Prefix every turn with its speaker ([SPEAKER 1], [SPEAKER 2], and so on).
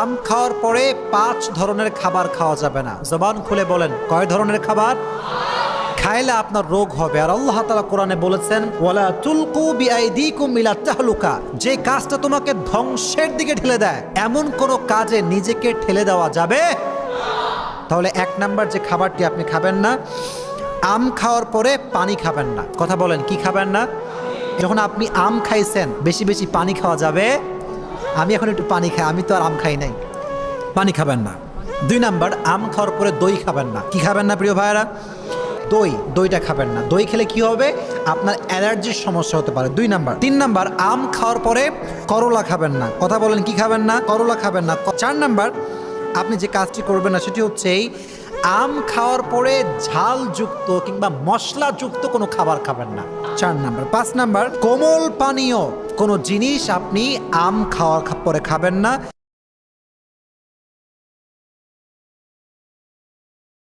[SPEAKER 1] আম খাওয়ার পরে 5 ধরনের খাবার খাওয়া যাবে না। জবান খুলে বলেন কয় ধরনের খাবার খাইলে আপনার রোগ হবে। আর আল্লাহ তাআলা কোরআনে বলেছেন ওয়ালা তুলকু বিআইদিকুম ইলা তাহলুকা, যে কাজটা তোমাকে ধ্বংসের দিকে ঠেলে দেয় এমন কোন কাজে নিজেকে ঠেলে দেওয়া যাবে। তাহলে 1 নাম্বার যে খাবারটি আপনি খাবেন না, আম খাওয়ার পরে পানি খাবেন না। কথা বলেন কি খাবেন না? যখন আপনি আম খাইছেন বেশি বেশি পানি খাওয়া যাবে। আমি এখন একটু পানি খাই, আমি তো আর আম খাই নাই। পানি খাবেন না। 2 নাম্বার, আম খাওয়ার পরে দই খাবেন না। কি খাবেন না প্রিয় ভাইয়েরা? দইটা খাবেন না। দই খেলে কি হবে? আপনার অ্যালার্জির সমস্যা হতে পারে। 2 নাম্বার। 3 নাম্বার, আম খাওয়ার পরে করলা খাবেন না। কথা বলেন কি খাবেন না? করলা খাবেন না। 4 নাম্বার, আপনি যে কাজটি করবেন না সেটি হচ্ছে এই আম খাওয়ার পরে ঝালযুক্ত কিংবা মশলাযুক্ত কোনো খাবার খাবেন না। 4 নাম্বার। 5 নাম্বার, কোমল পানীয় কোনো জিনিস আপনি আম খাওয়ার পরে খাবেন না।